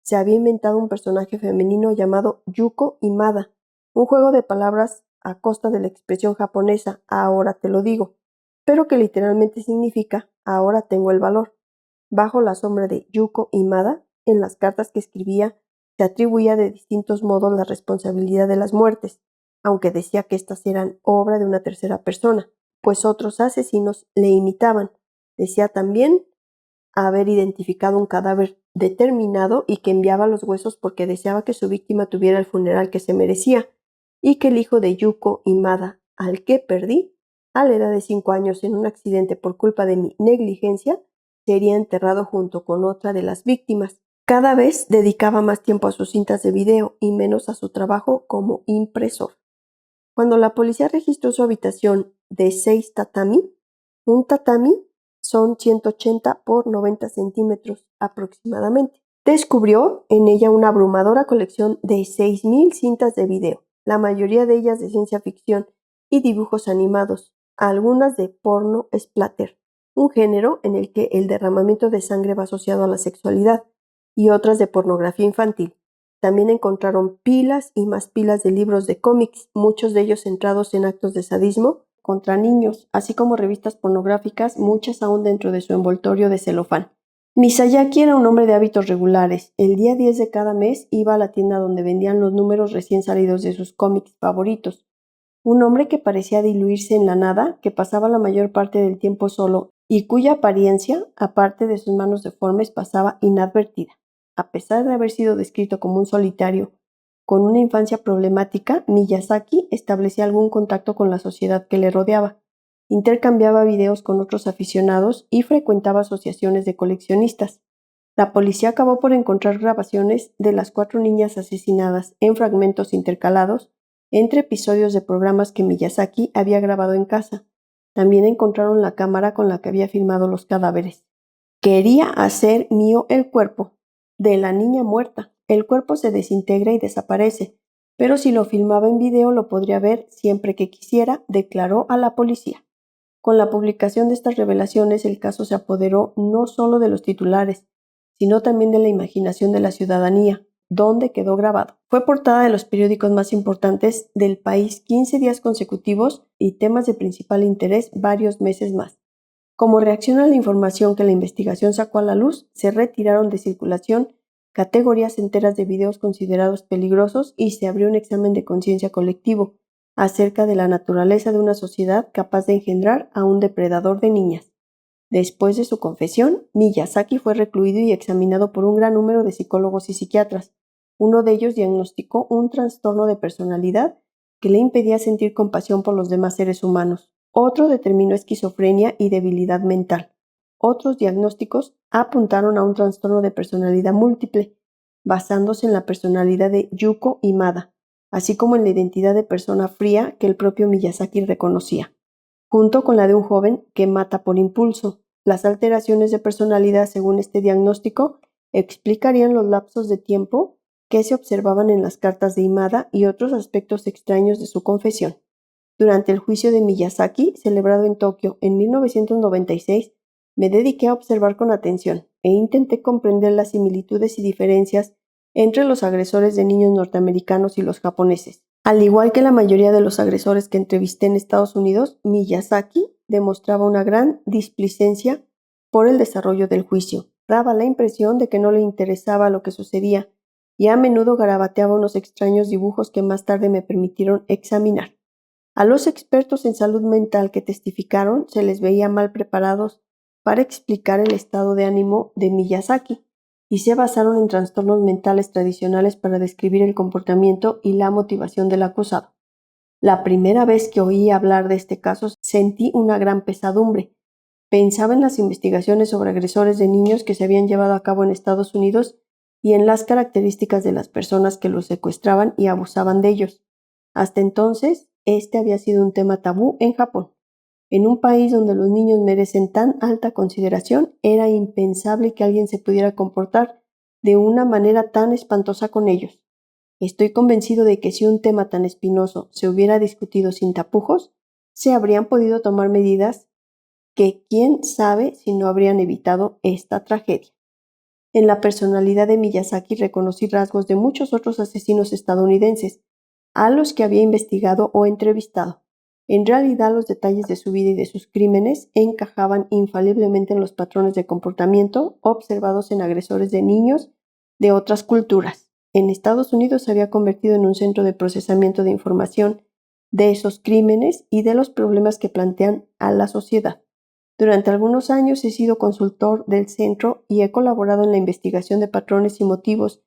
Se había inventado un personaje femenino llamado Yuko Imada, un juego de palabras a costa de la expresión japonesa ahora te lo digo, pero que literalmente significa ahora tengo el valor. Bajo la sombra de Yuko Imada, en las cartas que escribía, se atribuía de distintos modos la responsabilidad de las muertes, aunque decía que éstas eran obra de una tercera persona, pues otros asesinos le imitaban. Decía también haber identificado un cadáver determinado y que enviaba los huesos porque deseaba que su víctima tuviera el funeral que se merecía, y que el hijo de Yuko Imada, al que perdí, a la edad de 5 años en un accidente por culpa de mi negligencia, sería enterrado junto con otra de las víctimas. Cada vez dedicaba más tiempo a sus cintas de video y menos a su trabajo como impresor. Cuando la policía registró su habitación de 6 tatami, un tatami son 180 por 90 centímetros aproximadamente, descubrió en ella una abrumadora colección de 6,000 cintas de video, la mayoría de ellas de ciencia ficción y dibujos animados, algunas de porno splatter, un género en el que el derramamiento de sangre va asociado a la sexualidad, y otras de pornografía infantil. También encontraron pilas y más pilas de libros de cómics, muchos de ellos centrados en actos de sadismo contra niños, así como revistas pornográficas, muchas aún dentro de su envoltorio de celofán. Misayaki era un hombre de hábitos regulares. El día 10 de cada mes iba a la tienda donde vendían los números recién salidos de sus cómics favoritos. Un hombre que parecía diluirse en la nada, que pasaba la mayor parte del tiempo solo y cuya apariencia, aparte de sus manos deformes, pasaba inadvertida. A pesar de haber sido descrito como un solitario con una infancia problemática, Miyazaki establecía algún contacto con la sociedad que le rodeaba, intercambiaba videos con otros aficionados y frecuentaba asociaciones de coleccionistas. La policía acabó por encontrar grabaciones de las 4 niñas asesinadas en fragmentos intercalados entre episodios de programas que Miyazaki había grabado en casa. También encontraron la cámara con la que había filmado los cadáveres. Quería hacer mío el cuerpo de la niña muerta. El cuerpo se desintegra y desaparece, pero si lo filmaba en video lo podría ver siempre que quisiera, declaró a la policía. Con la publicación de estas revelaciones, el caso se apoderó no solo de los titulares, sino también de la imaginación de la ciudadanía, donde quedó grabado. Fue portada de los periódicos más importantes del país 15 días consecutivos y temas de principal interés varios meses más. Como reacción a la información que la investigación sacó a la luz, se retiraron de circulación categorías enteras de videos considerados peligrosos y se abrió un examen de conciencia colectivo acerca de la naturaleza de una sociedad capaz de engendrar a un depredador de niñas. Después de su confesión, Miyazaki fue recluido y examinado por un gran número de psicólogos y psiquiatras. Uno de ellos diagnosticó un trastorno de personalidad que le impedía sentir compasión por los demás seres humanos. Otro determinó esquizofrenia y debilidad mental. Otros diagnósticos apuntaron a un trastorno de personalidad múltiple, basándose en la personalidad de Yuko Imada, así como en la identidad de persona fría que el propio Miyazaki reconocía, junto con la de un joven que mata por impulso. Las alteraciones de personalidad, según este diagnóstico, explicarían los lapsos de tiempo que se observaban en las cartas de Imada y otros aspectos extraños de su confesión. Durante el juicio de Miyazaki, celebrado en Tokio en 1996, me dediqué a observar con atención e intenté comprender las similitudes y diferencias entre los agresores de niños norteamericanos y los japoneses. Al igual que la mayoría de los agresores que entrevisté en Estados Unidos, Miyazaki demostraba una gran displicencia por el desarrollo del juicio. Daba la impresión de que no le interesaba lo que sucedía y a menudo garabateaba unos extraños dibujos que más tarde me permitieron examinar. A los expertos en salud mental que testificaron se les veía mal preparados para explicar el estado de ánimo de Miyazaki y se basaron en trastornos mentales tradicionales para describir el comportamiento y la motivación del acusado. La primera vez que oí hablar de este caso sentí una gran pesadumbre. Pensaba en las investigaciones sobre agresores de niños que se habían llevado a cabo en Estados Unidos y en las características de las personas que los secuestraban y abusaban de ellos. Hasta entonces, este había sido un tema tabú en Japón. En un país donde los niños merecen tan alta consideración, era impensable que alguien se pudiera comportar de una manera tan espantosa con ellos. Estoy convencido de que si un tema tan espinoso se hubiera discutido sin tapujos, se habrían podido tomar medidas que quién sabe si no habrían evitado esta tragedia. En la personalidad de Miyazaki reconocí rasgos de muchos otros asesinos estadounidenses, a los que había investigado o entrevistado. En realidad, los detalles de su vida y de sus crímenes encajaban infaliblemente en los patrones de comportamiento observados en agresores de niños de otras culturas. En Estados Unidos se había convertido en un centro de procesamiento de información de esos crímenes y de los problemas que plantean a la sociedad. Durante algunos años he sido consultor del centro y he colaborado en la investigación de patrones y motivos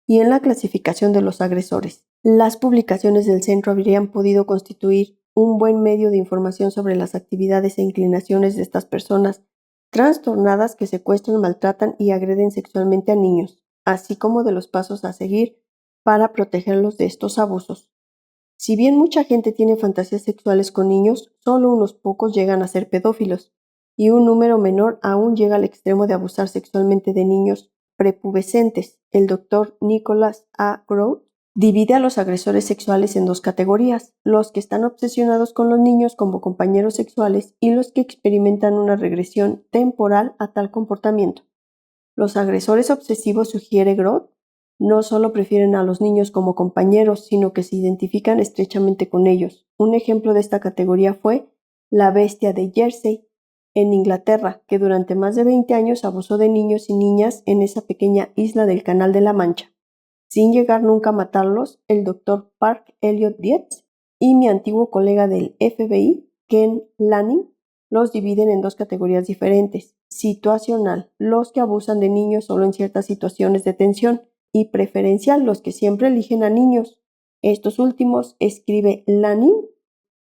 y en la clasificación de los agresores. Las publicaciones del centro habrían podido constituir un buen medio de información sobre las actividades e inclinaciones de estas personas trastornadas que secuestran, maltratan y agreden sexualmente a niños, así como de los pasos a seguir para protegerlos de estos abusos. Si bien mucha gente tiene fantasías sexuales con niños, solo unos pocos llegan a ser pedófilos, y un número menor aún llega al extremo de abusar sexualmente de niños prepubescentes. El doctor Nicholas A. Groth divide a los agresores sexuales en dos categorías: los que están obsesionados con los niños como compañeros sexuales y los que experimentan una regresión temporal a tal comportamiento. Los agresores obsesivos, sugiere Groth, no solo prefieren a los niños como compañeros, sino que se identifican estrechamente con ellos. Un ejemplo de esta categoría fue la bestia de Jersey, en Inglaterra, que durante más de 20 años abusó de niños y niñas en esa pequeña isla del Canal de la Mancha. Sin llegar nunca a matarlos, el Dr. Park Elliot Dietz y mi antiguo colega del FBI, Ken Lanning, los dividen en dos categorías diferentes: situacional, los que abusan de niños solo en ciertas situaciones de tensión, y preferencial, los que siempre eligen a niños. Estos últimos, escribe Lanning,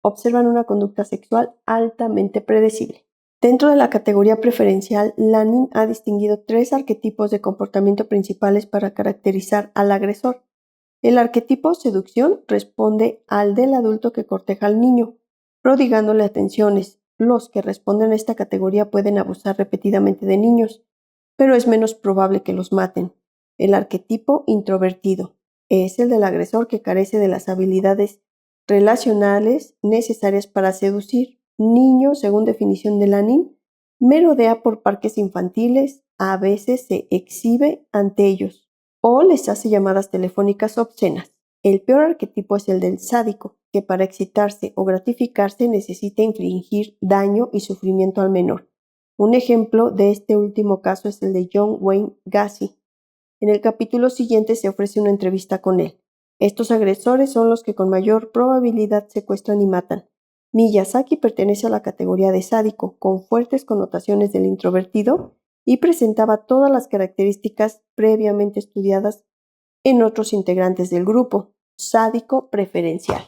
observan una conducta sexual altamente predecible. Dentro de la categoría preferencial, Lanning ha distinguido 3 arquetipos de comportamiento principales para caracterizar al agresor. El arquetipo seducción responde al del adulto que corteja al niño, prodigándole atenciones. Los que responden a esta categoría pueden abusar repetidamente de niños, pero es menos probable que los maten. El arquetipo introvertido es el del agresor que carece de las habilidades relacionales necesarias para seducir. Niño, según definición de Lanning, merodea por parques infantiles, a veces se exhibe ante ellos o les hace llamadas telefónicas obscenas. El peor arquetipo es el del sádico, que para excitarse o gratificarse necesita infligir daño y sufrimiento al menor. Un ejemplo de este último caso es el de John Wayne Gacy. En el capítulo siguiente se ofrece una entrevista con él. Estos agresores son los que con mayor probabilidad secuestran y matan. Miyazaki pertenece a la categoría de sádico, con fuertes connotaciones del introvertido, y presentaba todas las características previamente estudiadas en otros integrantes del grupo: sádico preferencial.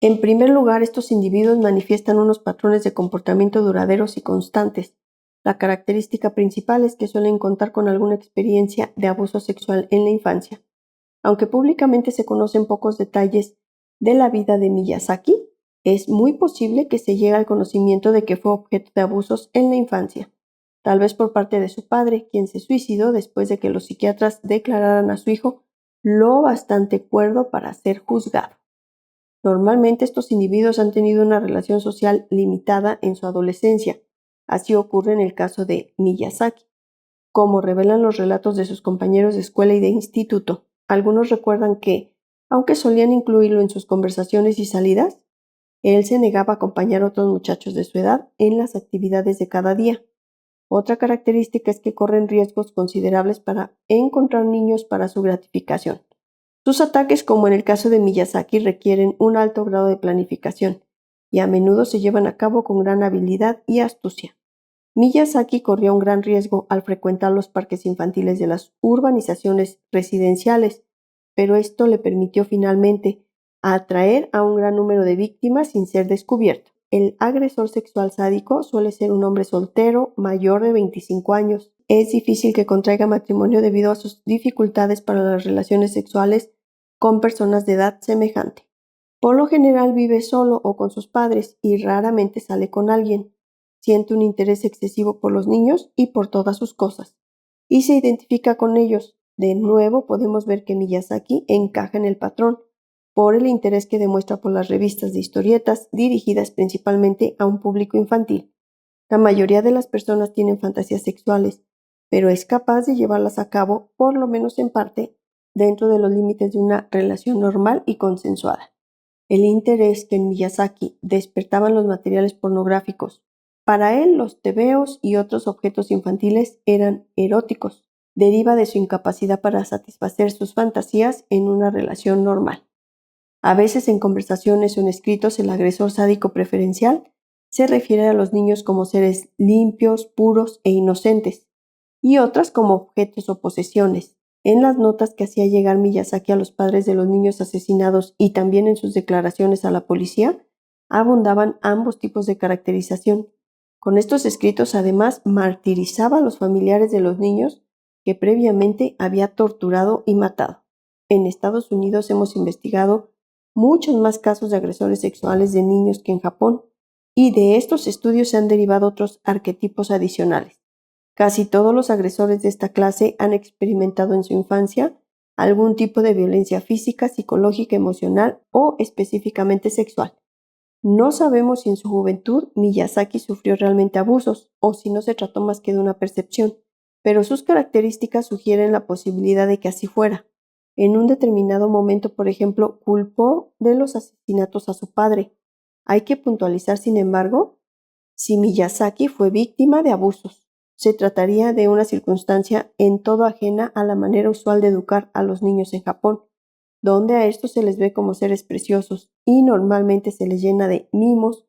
En primer lugar, estos individuos manifiestan unos patrones de comportamiento duraderos y constantes. La característica principal es que suelen contar con alguna experiencia de abuso sexual en la infancia. Aunque públicamente se conocen pocos detalles de la vida de Miyazaki, es muy posible que se llegue al conocimiento de que fue objeto de abusos en la infancia, tal vez por parte de su padre, quien se suicidó después de que los psiquiatras declararan a su hijo lo bastante cuerdo para ser juzgado. Normalmente estos individuos han tenido una relación social limitada en su adolescencia. Así ocurre en el caso de Miyazaki, como revelan los relatos de sus compañeros de escuela y de instituto. Algunos recuerdan que, aunque solían incluirlo en sus conversaciones y salidas, él se negaba a acompañar a otros muchachos de su edad en las actividades de cada día. Otra característica es que corren riesgos considerables para encontrar niños para su gratificación. Sus ataques, como en el caso de Miyazaki, requieren un alto grado de planificación y a menudo se llevan a cabo con gran habilidad y astucia. Miyazaki corrió un gran riesgo al frecuentar los parques infantiles de las urbanizaciones residenciales, pero esto le permitió finalmente atraer a un gran número de víctimas sin ser descubierto. El agresor sexual sádico suele ser un hombre soltero mayor de 25 años. Es difícil que contraiga matrimonio debido a sus dificultades para las relaciones sexuales con personas de edad semejante. Por lo general vive solo o con sus padres y raramente sale con alguien. Siente un interés excesivo por los niños y por todas sus cosas, y se identifica con ellos. De nuevo podemos ver que Miyazaki encaja en el patrón por el interés que demuestra por las revistas de historietas dirigidas principalmente a un público infantil. La mayoría de las personas tienen fantasías sexuales, pero es capaz de llevarlas a cabo, por lo menos en parte, dentro de los límites de una relación normal y consensuada. El interés que en Miyazaki despertaban los materiales pornográficos. Para él, los tebeos y otros objetos infantiles eran eróticos. Deriva de su incapacidad para satisfacer sus fantasías en una relación normal. A veces en conversaciones o en escritos el agresor sádico preferencial se refiere a los niños como seres limpios, puros e inocentes, y otras como objetos o posesiones. En las notas que hacía llegar Miyazaki a los padres de los niños asesinados y también en sus declaraciones a la policía, abundaban ambos tipos de caracterización. Con estos escritos, además, martirizaba a los familiares de los niños que previamente había torturado y matado. En Estados Unidos hemos investigado muchos más casos de agresores sexuales de niños que en Japón, y de estos estudios se han derivado otros arquetipos adicionales. Casi todos los agresores de esta clase han experimentado en su infancia algún tipo de violencia física, psicológica, emocional o específicamente sexual. No sabemos si en su juventud Miyazaki sufrió realmente abusos o si no se trató más que de una percepción, pero sus características sugieren la posibilidad de que así fuera. En un determinado momento, por ejemplo, culpó de los asesinatos a su padre. Hay que puntualizar, sin embargo, si Miyazaki fue víctima de abusos. Se trataría de una circunstancia en todo ajena a la manera usual de educar a los niños en Japón, donde a estos se les ve como seres preciosos y normalmente se les llena de mimos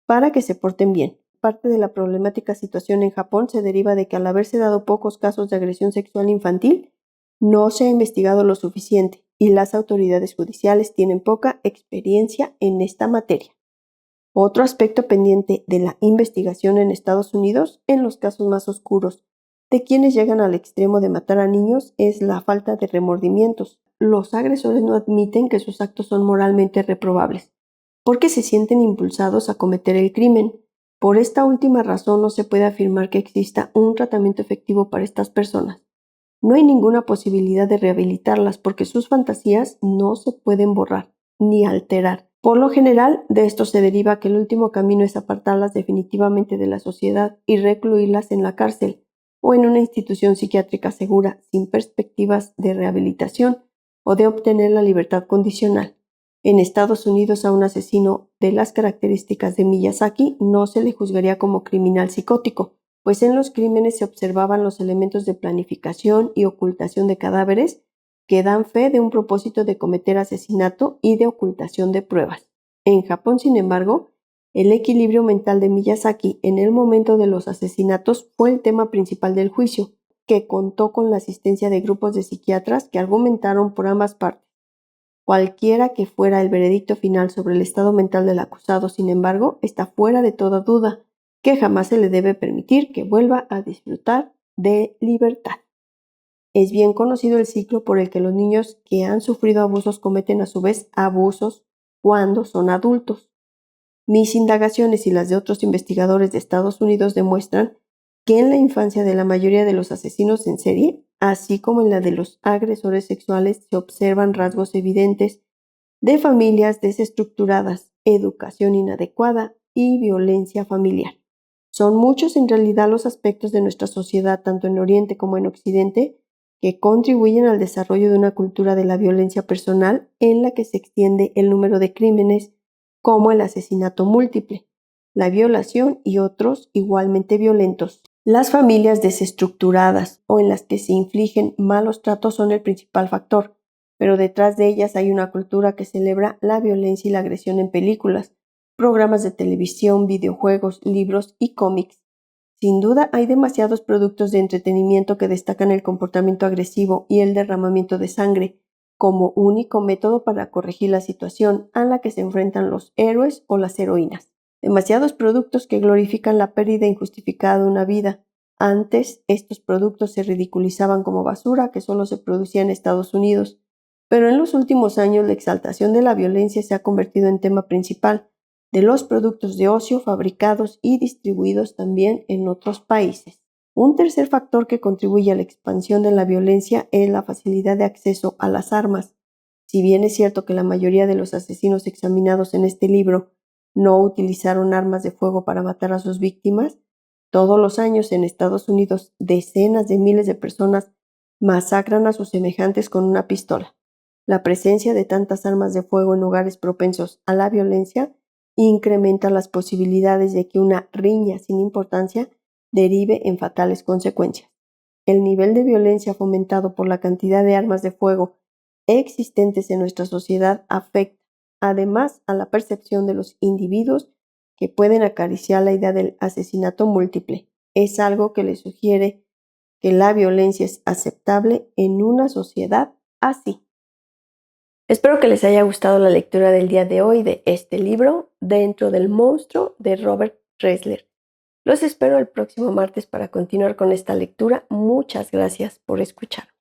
para que se porten bien. Parte de la problemática situación en Japón se deriva de que al haberse dado pocos casos de agresión sexual infantil, no se ha investigado lo suficiente y las autoridades judiciales tienen poca experiencia en esta materia. Otro aspecto pendiente de la investigación en Estados Unidos, en los casos más oscuros de quienes llegan al extremo de matar a niños, es la falta de remordimientos. Los agresores no admiten que sus actos son moralmente reprobables, porque se sienten impulsados a cometer el crimen. Por esta última razón no se puede afirmar que exista un tratamiento efectivo para estas personas. No hay ninguna posibilidad de rehabilitarlas porque sus fantasías no se pueden borrar ni alterar. Por lo general, de esto se deriva que el último camino es apartarlas definitivamente de la sociedad y recluirlas en la cárcel o en una institución psiquiátrica segura, sin perspectivas de rehabilitación o de obtener la libertad condicional. En Estados Unidos a un asesino de las características de Miyazaki no se le juzgaría como criminal psicótico, pues en los crímenes se observaban los elementos de planificación y ocultación de cadáveres que dan fe de un propósito de cometer asesinato y de ocultación de pruebas. En Japón, sin embargo, el equilibrio mental de Miyazaki en el momento de los asesinatos fue el tema principal del juicio, que contó con la asistencia de grupos de psiquiatras que argumentaron por ambas partes. Cualquiera que fuera el veredicto final sobre el estado mental del acusado, sin embargo, está fuera de toda duda que jamás se le debe permitir que vuelva a disfrutar de libertad. Es bien conocido el ciclo por el que los niños que han sufrido abusos cometen a su vez abusos cuando son adultos. Mis indagaciones y las de otros investigadores de Estados Unidos demuestran que en la infancia de la mayoría de los asesinos en serie, así como en la de los agresores sexuales, se observan rasgos evidentes de familias desestructuradas, educación inadecuada y violencia familiar. Son muchos en realidad los aspectos de nuestra sociedad, tanto en Oriente como en Occidente, que contribuyen al desarrollo de una cultura de la violencia personal en la que se extiende el número de crímenes como el asesinato múltiple, la violación y otros igualmente violentos. Las familias desestructuradas o en las que se infligen malos tratos son el principal factor, pero detrás de ellas hay una cultura que celebra la violencia y la agresión en películas, programas de televisión, videojuegos, libros y cómics. Sin duda hay demasiados productos de entretenimiento que destacan el comportamiento agresivo y el derramamiento de sangre como único método para corregir la situación a la que se enfrentan los héroes o las heroínas. Demasiados productos que glorifican la pérdida injustificada de una vida. Antes, estos productos se ridiculizaban como basura que solo se producía en Estados Unidos, pero en los últimos años la exaltación de la violencia se ha convertido en tema principal de los productos de ocio fabricados y distribuidos también en otros países. Un tercer factor que contribuye a la expansión de la violencia es la facilidad de acceso a las armas. Si bien es cierto que la mayoría de los asesinos examinados en este libro no utilizaron armas de fuego para matar a sus víctimas, Todos los años en Estados Unidos, decenas de miles de personas masacran a sus semejantes con una pistola. La presencia de tantas armas de fuego en lugares propensos a la violencia incrementa las posibilidades de que una riña sin importancia derive en fatales consecuencias. El nivel de violencia fomentado por la cantidad de armas de fuego existentes en nuestra sociedad afecta, además, a la percepción de los individuos que pueden acariciar la idea del asesinato múltiple. Es algo que les sugiere que la violencia es aceptable en una sociedad así. Espero que les haya gustado la lectura del día de hoy de este libro, Dentro del monstruo, de Robert Ressler. Los espero el próximo martes para continuar con esta lectura. Muchas gracias por escuchar.